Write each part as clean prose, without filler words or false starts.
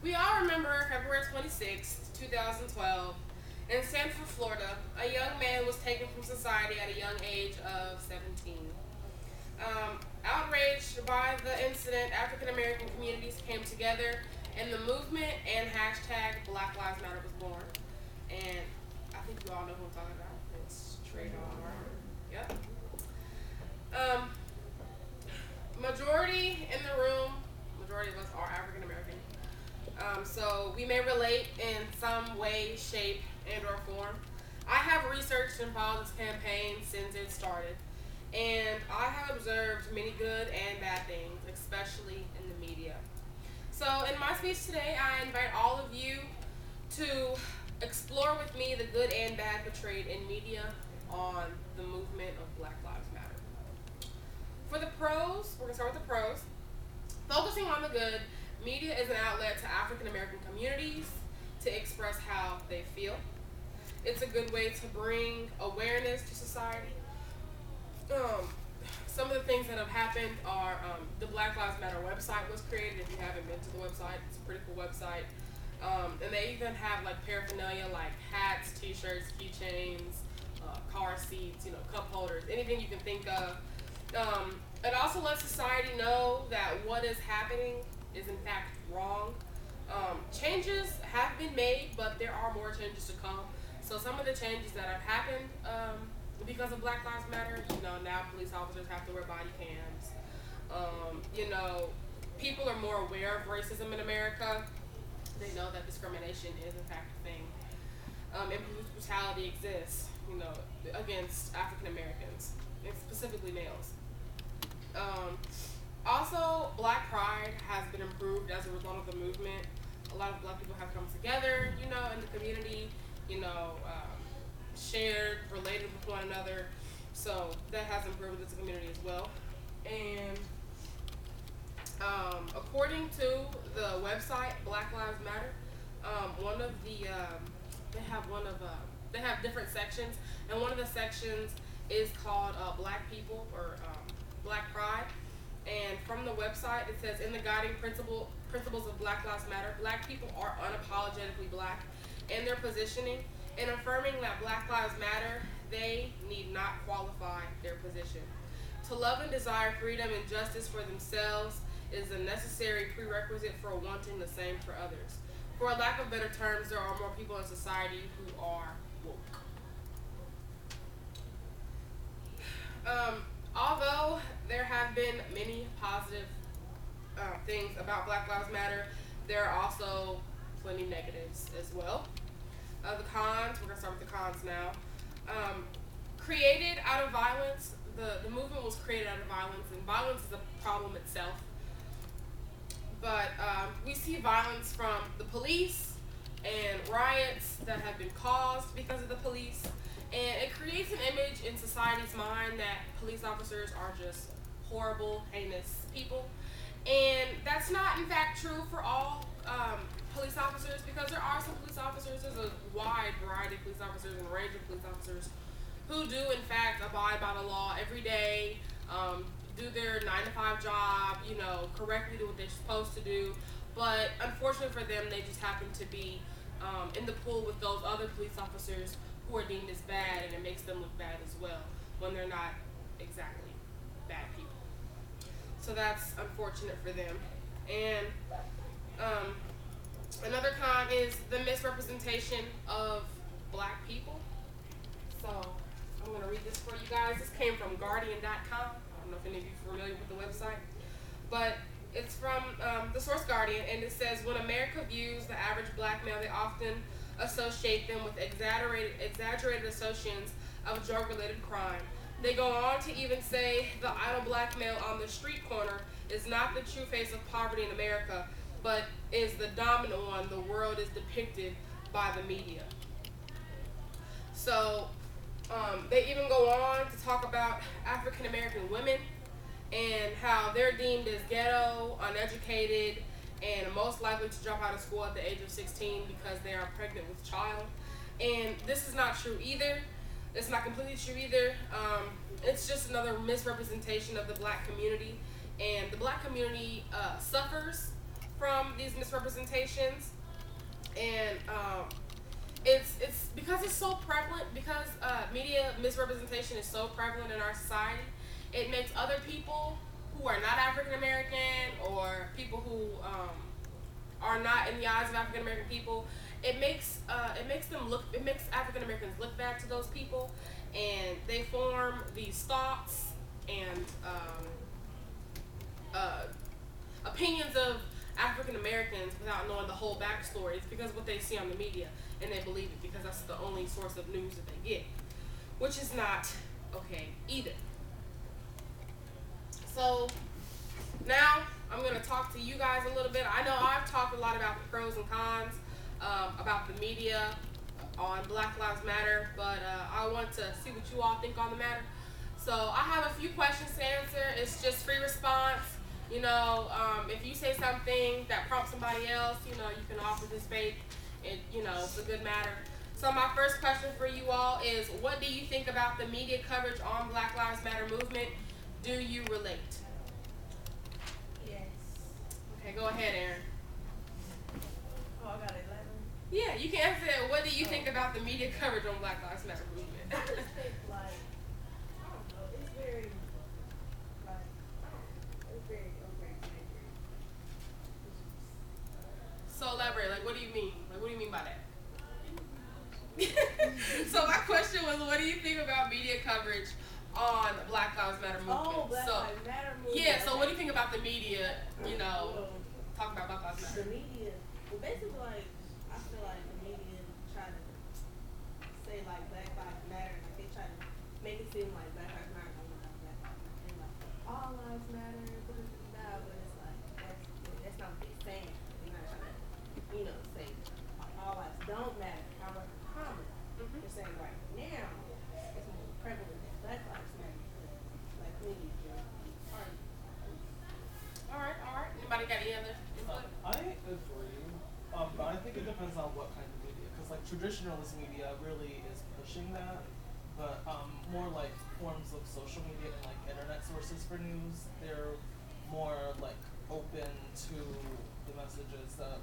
We all remember February 26th, 2012. In Sanford, Florida, a young man was taken from society at a young age of 17. Outraged by the incident, African American communities came together and the movement and hashtag Black Lives Matter was born. And I think you all know who I'm talking about. It's Trayvon. Yep. Um, Majority in the room, majority of us are African American. So we may relate in some way, shape, and or form. I have researched and followed this campaign since it started, and I have observed many good and bad things, especially in the media. So in my speech today, I invite all of you to explore with me the good and bad portrayed in media on the movement of Black Lives Matter. For the pros, we're gonna start with the pros. Focusing on the good, media is an outlet to African American communities to express how they feel. It's a good way to bring awareness to society. Um, some of the things that have happened are the Black Lives Matter website was created. If you haven't been to the website, it's a pretty cool website. And they even have like paraphernalia like hats, t-shirts, keychains, car seats, cup holders, anything you can think of. It also lets society know that what is happening is in fact wrong. Changes have been made, but there are more changes to come. So some of the changes that have happened because of Black Lives Matter, now police officers have to wear body cams. People are more aware of racism in America. They know that discrimination is in fact a thing. And police brutality exists, against African Americans, and specifically males. Also, Black Pride has been improved as a result of the movement. A lot of Black people have come together, in the community, shared, related with one another. So that has improved as a community as well. And according to the website Black Lives Matter, one of the they have different sections, and one of the sections is called Black People or Black Pride. And from the website, it says, in the guiding principles of Black Lives Matter, Black people are unapologetically Black in their positioning. In affirming that Black Lives Matter, they need not qualify their position. To love and desire freedom and justice for themselves is a necessary prerequisite for wanting the same for others. For a lack of better terms, there are more people in society who are woke. Although there have been many positive things about Black Lives Matter, there are also plenty negatives as well. The cons, we're going to start with the cons now. Created out of violence, the movement was created out of violence, and violence is a problem itself. But we see violence from the police and riots that have been caused because of the police. And it creates an image in society's mind that police officers are just horrible, heinous people. And that's not, in fact, true for all police officers, because there are some police officers, there's a wide variety of police officers and a range of police officers who do, in fact, abide by the law every day, do their 9-to-5 job, correctly do what they're supposed to do. But unfortunately for them, they just happen to be in the pool with those other police officers who are deemed as bad, and it makes them look bad as well when they're not exactly bad people. So that's unfortunate for them. And another con is the misrepresentation of Black people. So I'm going to read this for you guys. This came from Guardian.com. I don't know if any of you are familiar with the website, but it's from the source Guardian, and it says, when America views the average Black male, they often associate them with exaggerated assumptions of drug-related crime. They go on to even say the idle Black male on the street corner is not the true face of poverty in America, but is the dominant one the world is depicted by the media. So they even go on to talk about African American women and how they're deemed as ghetto, uneducated, and most likely to drop out of school at the age of 16 because they are pregnant with child. And this is not true either. It's not completely true either. It's just another misrepresentation of the Black community. And the Black community suffers from these misrepresentations, and it's because it's so prevalent, because media misrepresentation is so prevalent in our society. It makes other people who are not African American, or people who are not in the eyes of African American people. It makes African Americans look bad to those people, and they form these thoughts and uh, opinions of African Americans without knowing the whole backstory. It's because of what they see on the media, and they believe it because that's the only source of news that they get, which is not okay either. So now I'm going to talk to you guys a little bit. I know I've talked a lot about the pros and cons about the media on Black Lives Matter, but I want to see what you all think on the matter. So I have a few questions to answer. It's just free response. If you say something that prompts somebody else, you can offer this faith. It's a good matter. So my first question for you all is, what do you think about the media coverage on Black Lives Matter movement? Do you relate? Yes. Okay, go ahead, Aaron. Oh, I got 11. Yeah, you can answer it. What do you think about the media coverage on Black Lives Matter movement? I just think, like, I don't know, it's very, like, I don't know, it's very over-exaggerated. So elaborate. Like, what do you mean? Like, what do you mean by that? So my question was, what do you think about media coverage on Black Lives Matter movement? Oh, Black Lives Matter movement. Yeah, so what do you think about the media, Well, talking about Black Lives Matter? the media, well, basically, like, I feel like the media try to say, like, Black Lives Matter, like, they try to make it seem like Black Lives Matter don't matter, Black Lives Matter, and, like, all lives matter, but it's like, that's not what they're saying. They're not trying to, say all lives don't matter, however common. Mm-hmm. They're saying right now, it's more prevalent that Black Lives Matter, because Black media is part of it. All right. Anybody got any other input? I agree, but I think it depends on what kind of media. Because like traditionalist media really is pushing that, but more like forms of social media and like internet sources for news, they're more like open to the messages that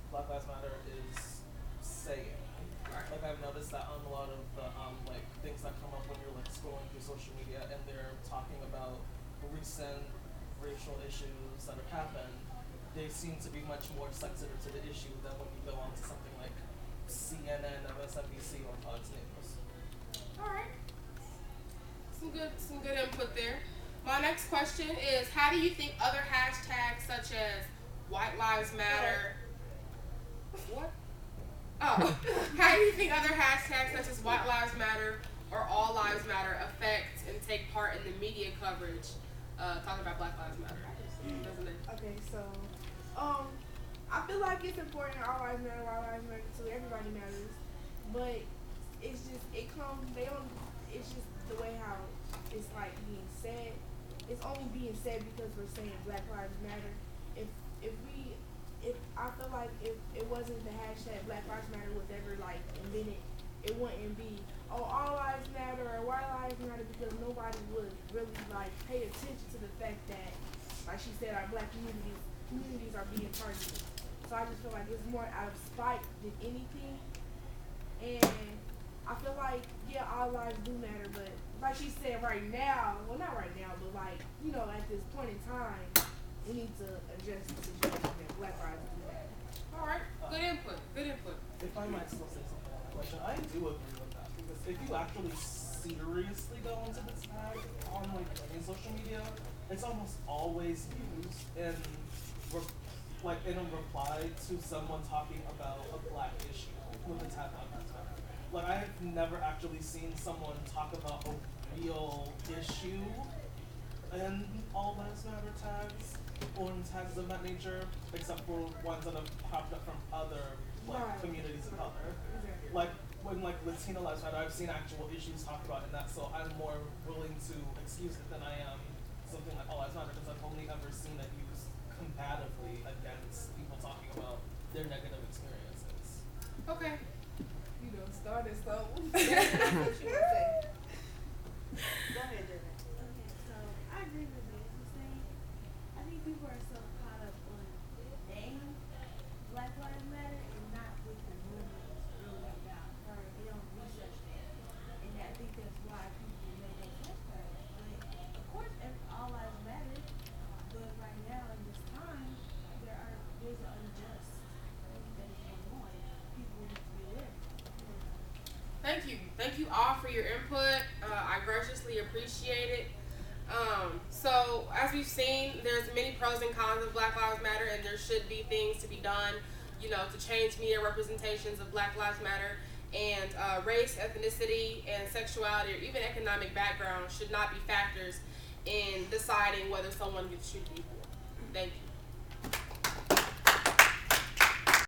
Black Lives Matter is saying. Right. Like I've noticed that on a lot of the like things that come up when you're like scrolling through social media and they're talking about recent racial issues that have happened, they seem to be much more sensitive to the issue than when you go on to something like CNN, MSNBC, or Fox News. All right. Some good input there. My next question is, how do you think other hashtags such as White Lives Matter? What? Oh, how do you think other hashtags such as White Lives Matter or All Lives Matter affect and take part in the media coverage talking about Black Lives Matter? Doesn't it? Okay, so I feel like it's important. All lives matter, all lives matter too. Everybody matters, but it's just It's just the way how it's like being said. It's only being said because we're saying Black Lives Matter. If I feel like if it wasn't the hashtag Black Lives Matter was ever like invented, it wouldn't be all lives matter or white lives matter, because nobody would really like pay attention to the fact that, like she said, our black communities are being targeted. So I just feel like it's more out of spite than anything. And I feel like, yeah, all lives do matter, but like she said, right now, well not right now, but like, at this point in time, we need to address the situation that Black lives do matter. All right. Good input. If I might still say something on that question, I do agree with that, because if you actually seriously go into this tag on like any social media, it's almost always used in in a reply to someone talking about a black issue with a tag on that tag. Like I have never actually seen someone talk about a real issue in all lives matter tags or in tags of that nature, except for ones that have popped up from other communities of color. Exactly. Like when Latino lives matter, I've seen actual issues talked about in that, so I'm more willing to excuse it than I am something like all lives matter, because I've only ever seen it used combatively against people talking about their negative experiences. Okay. Started so. That's what she would say. Go ahead, Jenna. Okay, so I agree with what you're saying. I think people are so caught up on your input. I graciously appreciate it. So as we've seen, there's many pros and cons of Black Lives Matter, and there should be things to be done, to change media representations of Black Lives Matter. And race, ethnicity, and sexuality, or even economic background, should not be factors in deciding whether someone gets treated equal. Thank you.